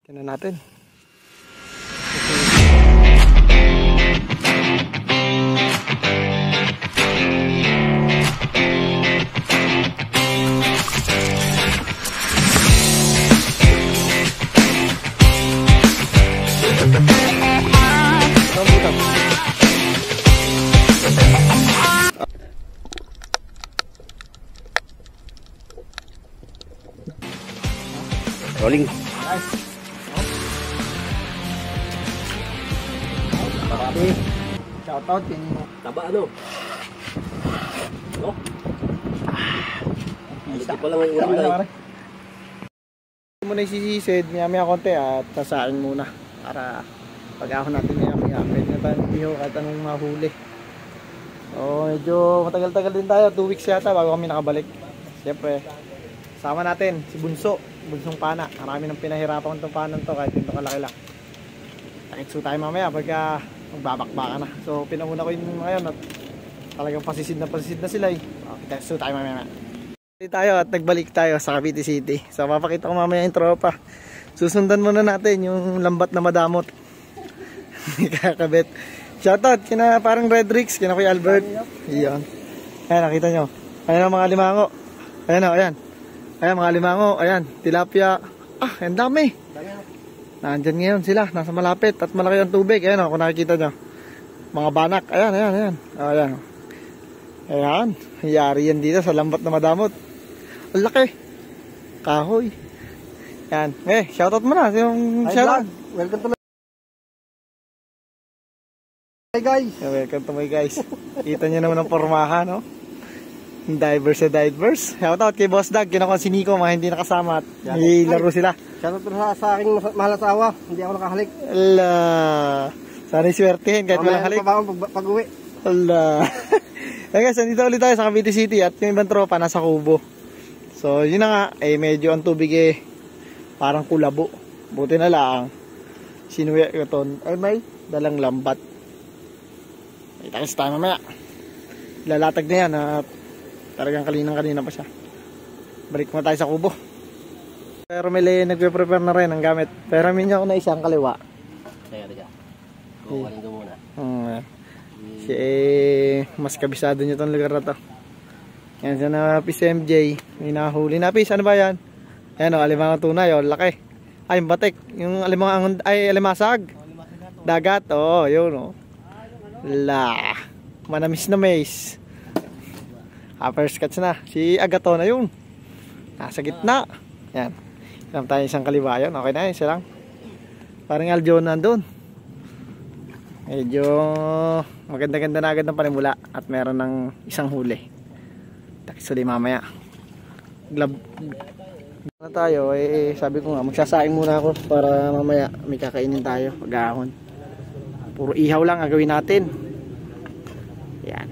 Kaya natin. Rolling. Marami. Shoutout din. Taba ano? No? Isa pa lang ang ulam na. Muna isisisid, maya konti at sasain muna para pag-ahon natin maya pwede na tayo magbiho kahit anong mahuli. So medyo matagal-tagal din tayo, 2 weeks yata bago kami nakabalik. Siyempre sama natin si Bunsong Pana. Marami nang pinahirapan itong panan to kahit ito kalaki lang. Takitso tayo mamaya pagka magbabakbaka na. So pinauna ko yun ngayon at talagang pasisid na sila eh. Okay, takitso tayo mamaya. Tayo at nagbalik tayo sa Cavite City. So papakita ko mamaya yung tropa. Susundan muna natin yung lambat na madamot. Kakabit. Shoutout kina parang Redrix, kina Kuya Albert. Iyon. Ayan, nakita nyo. Ayan ang mga limango. Ayan o, ayan. Ayan mga limango. Ayan, tilapia. Ah, ang dami. Nandyan ngayon sila, nasa malapit at malaki ang tubig. Ayan o, kung nakikita nyo. Mga banak. Ayan, ayan, ayan. Ayan. Ayan. Yari yan dito sa lambat na madamot. Ang laki. Kahoy. Ayan. Shoutout mo na. Yung shoutout. Welcome to my... Hi guys. Welcome to my guys. Kita nyo naman ang pormahan, no? Divers sa divers. Shoutout kay Boss Dag. Kinakon si Nico, mga hindi nakasama at ilaro sila. Shoutout sa aking mahal asawa. Hindi ako nakahalik. Ala. Sana iswertehin kahit walang halik. Pag-uwi. Ala. Hey guys, nandito ulit tayo sa Cavite City at yung ibang tropa nasa Kubo. So yun na nga, medyo ang tubig parang kulabo. Buti na lang sinuya ko ton ay may dalang lambat. Itakis tayo mamaya. Lalatag na yan at talagang kanina pa siya. Balik mo tayo sa Kubo. Pero may nagpe-prepare na rin ang gamit. pero minyo ako na isang kaliwa. Teka kukunin ko muna. Mas kabisado nyo itong lugar na to. Yan siya na Pis MJ. May nahuli na Pis. Ano ba yan? Ayan o, alimangang tunay o, laki. Ay, yung batik. Yung alimasag. Dagat, o, yun o. Manamis na mais. First catch na. Si Agaton na yun. Nasa gitna. Yan. Alam tayo isang kaliwa yun. Okay na yun, siya lang. Parang Aljon nandun. Medyo maganda-ganda na agad ng panimula at meron ng isang huli. Takis ulit mamaya. Na tayo, sabi ko nga magsasaing muna ako para mamaya may kakainin tayo pag-ahon. Puro ihaw lang ang gawin natin. Yan.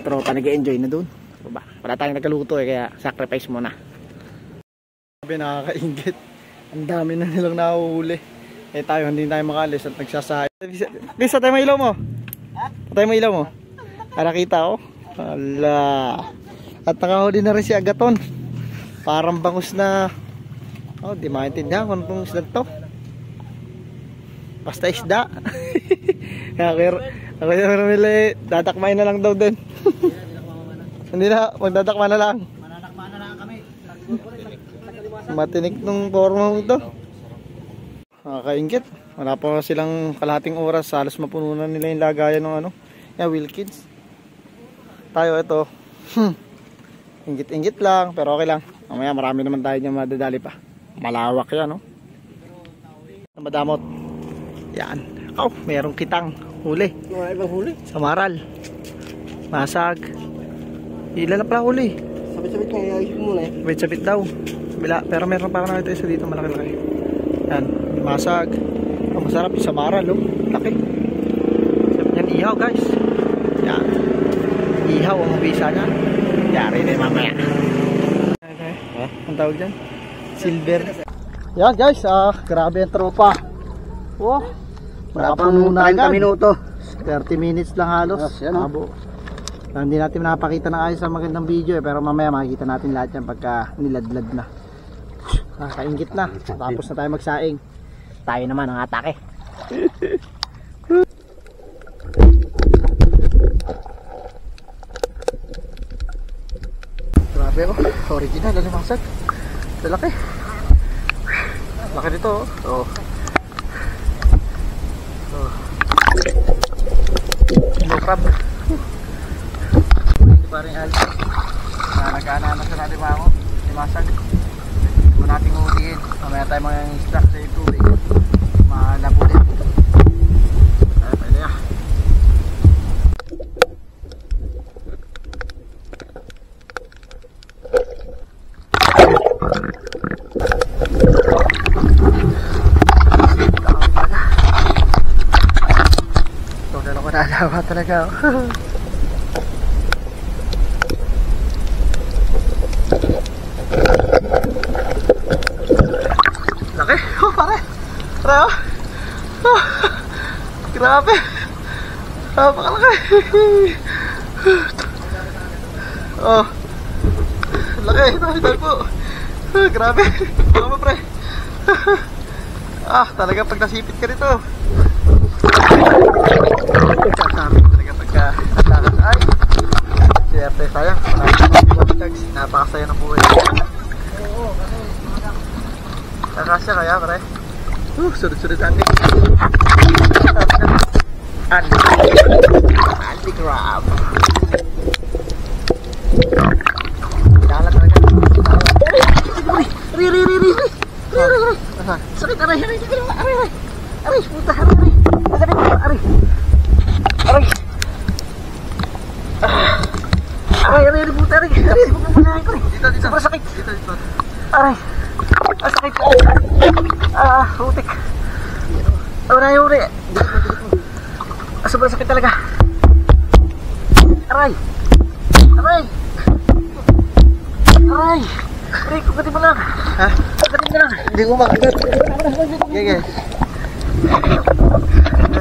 Pero pa nag-enjoy na dun. Wala tayong nagkaluto kaya sacrifice muna. Sabi nakakaingit. Ang dami na nilang nahuhuli. Tayo hindi tayo makalis at nagsasahay. Bisa tayo may ilaw mo. Tayo may ilaw mo. Para kita oh. Ala. At nakahuli na rin si Agaton. Parang bangus na di maintindihan kung anong isda to. Basta isda. Ako yung Ramile, dadakmain na lang daw din. Hindi na, magdadakma na lang. Manadakma na lang kami. Matinik nung pormong to. Nakakaingit. Wala pa silang kalahating oras. Halos mapuno na nila yung lagayan ng Wilkins. Tayo ito. Ingit-ingit lang. Pero okay lang. Mamaya marami naman tayo niyang madadali pa. Malawak yan, no? Madamot. Yan. Merong kitang. Huli. Wala ibang huli? Samaral. Masag. Ilan na pala huli? Sabit-sabit nga iayos mo muna Sabit-sabit daw. Pero meron pa ako nakita isa dito malaki-laki. Yan. Masag. Masarap yung samaral, laki. Yan ihaw guys. Yan. Ihaw ang bisa niya. Yari na yung mamaya. Okay. Ang tawag dyan? Silver. Yan guys, grabe ang tropa. Wala pang 30 minuto. 30 minutes lang halos. Hindi natin napakita na ayos ang magandang video pero mamaya makikita natin lahat yan pagka niladlad na. Nakakaingit na. Tapos na tayo magsaing. Tayo naman ang atake. Grabe oh. Original. Lalimasag. Lalaki. Laki nito oh. Oh. No crab. Hindi pa rin alta. Nagana sa nalimango. Limasag. Huwag natin huliin. Mamaya tayo mga istak sa yung tubig. Malabo din. Ay, pwede ya. Ito na lang ko nalawa talaga. Laki. Oh, pare. Pare, oh. Oh. Grabe. Napakalaki. Oh. Laki. Nakita po. Grabe. Ano ba, pre? Talaga pag nasipit ka nito. Sasabi talaga pagka naglakas. Ay. Siyempre, sayang. Napakasaya ng buhay. Nakasya kaya, pre? Sunod-sunod natin. Anti-grab. Kailangan talaga. Ri. Sakit, aray. Aray, puta, aray. Sakit, aray. Aray, puta, aray. Dito. Sobrang sakit. Dito. Aray. Sakit. Putik. Uri. Sobrang sakit talaga. Aray. Aray, kukatin mo lang. Ha? Kukatin mo lang. Hindi ko makagat. Okay.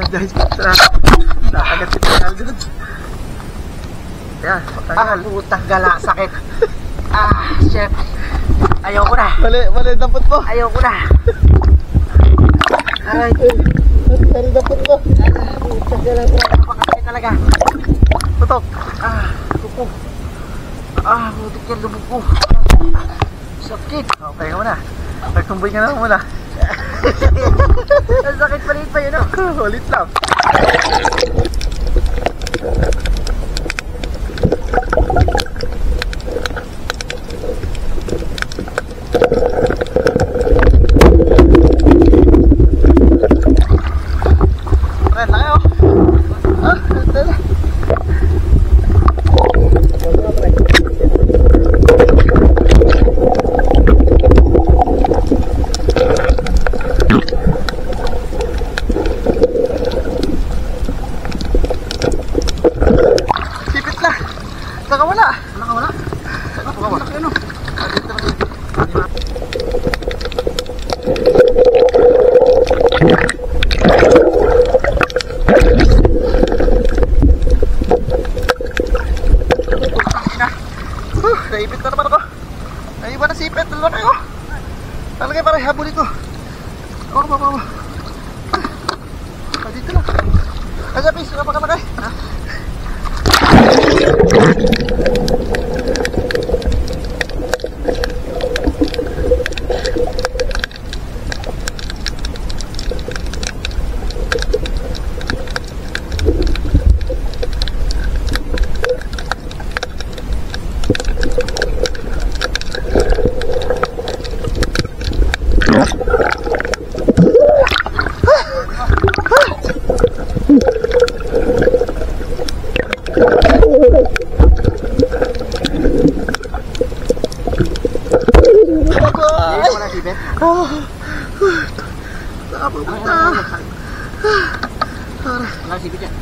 Guys, nakagat si Pinal dun. Yan. Putang gala, sakit. Chef. Ayoko na. Mali, dampot mo. Ayoko na. Aray. Mali, dampot mo. Putang gala, napakasakit talaga. Tutok. Kuko. Butik yan, lubog ko. Sakit. Okay ka muna. Nagtumboy ka na muna. Ang sakit palit pa yun, no? Ulit lang. Keren tayo. Dala. Sipit na. Nakawala. Nakawala? Ano? Naipit na naman ako. Naiwan na sipit. Dalawa kayo. Talagay para habulin ko. Baba. Dito lang. Kaya please, napakalagay.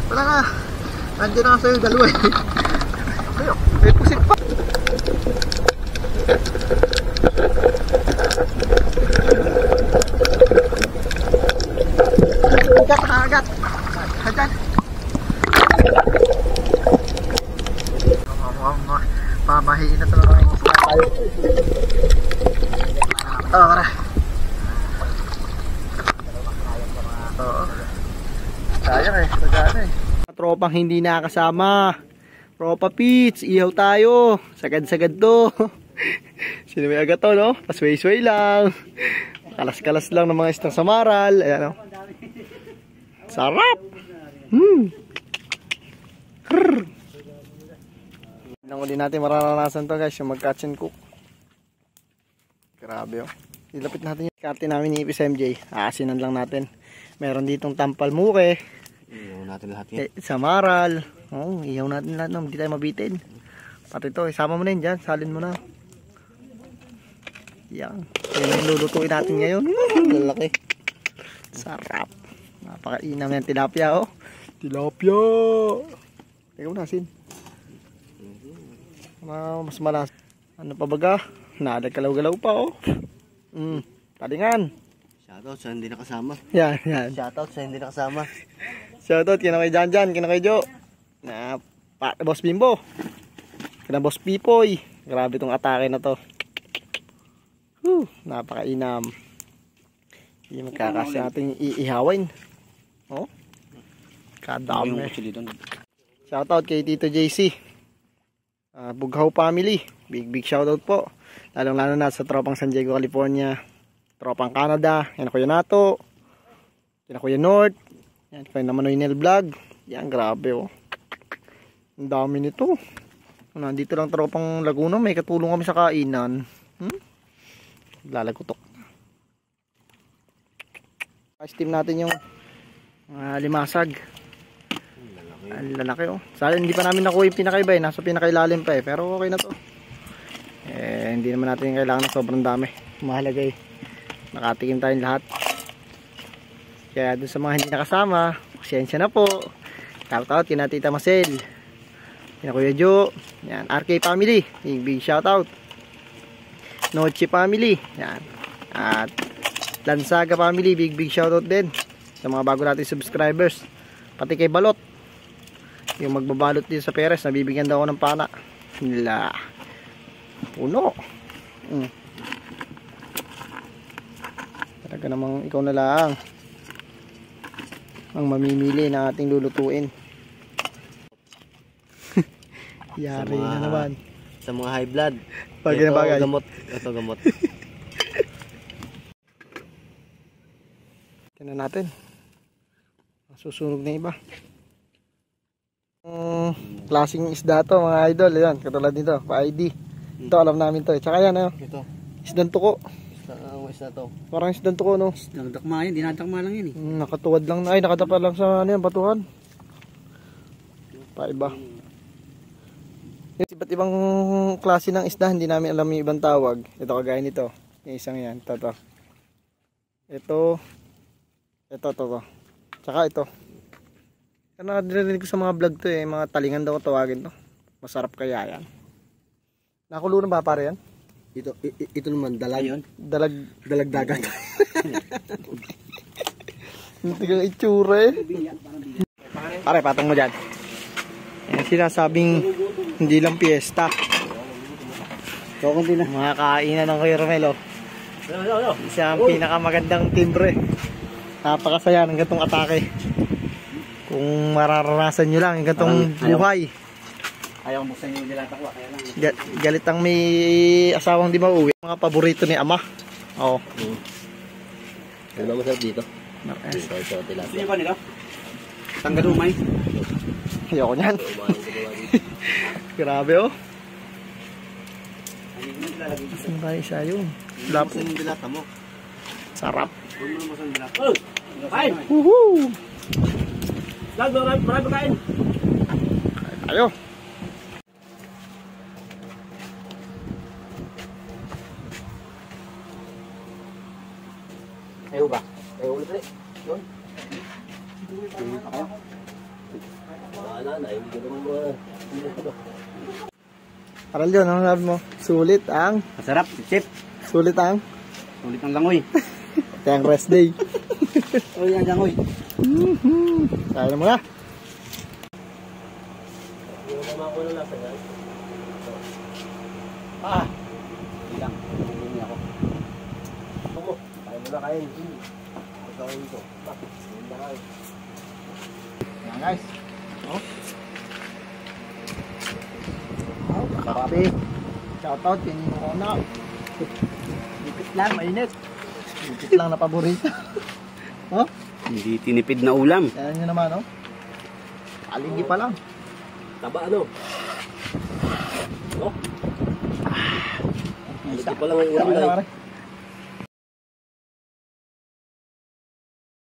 Wala na. Nandiyan na sa'yo dalawa eh. May pusit pa. Agat. Ayan. Mamahiin na talaga yung isla tayo. Tara. tropang hindi nakasama. Tropa Pits, ihaw tayo. Sagad-sagad to. Sino may agad to, no? Pasway-sway lang. Kalas-kalas lang ng mga istang samaral. Ayan, no? Sarap! Nang uli natin mararanasan to, guys, yung mag-catch and cook. Grabe, oh. Ilapit natin yung karte namin ni Ipis MJ. Aasinan lang natin. Meron ditong tampal muke. Iyaw natin lahat yan. Samaral. Oh, ihaw natin lahat, no? Hindi tayo mabitin. Pati ito, isama mo na yun dyan. Salin mo na. Yan. Yan yung lulutuin natin ngayon. Lalaki. Sarap. Napakainam yan tilapia, oh. Tilapia. Teka mo na, asin. Mas malas. Ano pa baga? Nagkalaw-galaw pa, oh. Talingan. Shoutout sa hindi nakasama. Yan, yan. Shoutout sa hindi nakasama. Shoutout kina kay Janjan, kina kay Jo. Na Boss Bimbo. Kina Boss Pipoy. Grabe tong atake na to. Napakainam. Hindi magkakasya natin iihawin. Oh. Kadami. Shoutout kay Tito JC. Bughaw family. Big shoutout po. Lalong-lalo na sa tropang San Diego, California. Tropang Canada. Yan Kuya Nato. Yan Kuya North. Yan Kuya Namanoynel Vlog. Yan, grabe, oh. Ang dami nito. Nandito lang tropang Laguna. May katulong kami sa kainan. Lalagutok. Steam natin yung limasag. Ang lalaki, oh. Sana hindi pa namin nakuha yung pinakaiba, eh. Nasa pinakailalim pa, eh. Pero okay na to. Hindi naman natin kailangan ng sobrang dami. Mahalaga, eh. Nakatikim tayong lahat. Kaya dun sa mga hindi nakasama, pasensya na po. Shoutout kina Tita Marcel, kina Kuya Jo. Yan, RK family, big shoutout. Noche family, yan. At Lansaga family, big shoutout din sa mga bago nating subscribers. Pati kay Balot, yung magbabalot din sa Perez, nabibigyan daw ako ng pana. Nila puno. Talaga namang ikaw na lang ang mamimili ng ating lulutuin. Yari na naman Sa mga high blood. Bagay na bagay. Gamot. Ito gamot. Tignan natin. Susunog na iba. Klaseng isda to mga idol. Ayan, katulad nito, pa-ID. Ito alam namin to, eh. Tsaka yan, Ito. isdang tuko. Isda to. Parang isdang tuko, no? Isdang dakma yan, dinadakma lang yan, eh. Nakatuwad lang, ay nakatapa lang sa ano yan, batuhan. Paiba. Iba't ibang klase ng isda, hindi namin alam yung ibang tawag. Ito kagaya nito, yung isang yan, ito. Ito. Tsaka ito. Kaya nakadirinig ko sa mga vlog to, eh, mga talingan daw tawagin to. Masarap kaya yan. Nakulo na ba pare yan? Ito naman, dalag yun. Dalag dagat. Hindi kang itsura, eh. Pare, patong mo dyan. Yan sinasabing hindi lang piyesta. Mga kainan ng Kuya Romelo. Isa ang pinakamagandang timbre. Napakasaya ng gatong atake. Kung mararanasan nyo lang yung gatong buhay. Ayaw mo sa inyo nilatak ko, kaya lang. Galit ang may asawang di mauwi. Mga paborito ni ama. Oo. Ano mo sarap dito? Yes. Ito, tilapia. Sino ba nila? Tanggal umay. Ayoko nyan. Grabe, oh. Saan tayo siya yun? Lapo. Yung dilata mo. Sarap. Huwag mo naman sa nilata. Oh! Kain! Woohoo! Lag, marami kain! Tayo. Ayaw ba? Ayaw ulit ulit. Yun. Wala na, hindi ko naman mga... Aral yun, ano sabi mo? Sulit ang? Masarap, chip. Sulit ang? Sulit ang langoy. Ito ang rest day. Oh, yan langoy. Kaya mo na. Yung naman ko na lang sa guys. Hindi lang. Hindi ako. Ako, kaya mo na kain. Ikaw ito. Yan guys. Oh. Oh, grabe. Shoutout kay Ninong Ona. Lipit lang, mainit. Lipit lang na paborito. Oh, Hindi tinipid na ulam. kaya nyo naman, oh. Aligi pa lang. Taba ano? Oh, Isa. hindi pa lang ang ulam Ano, na. pare?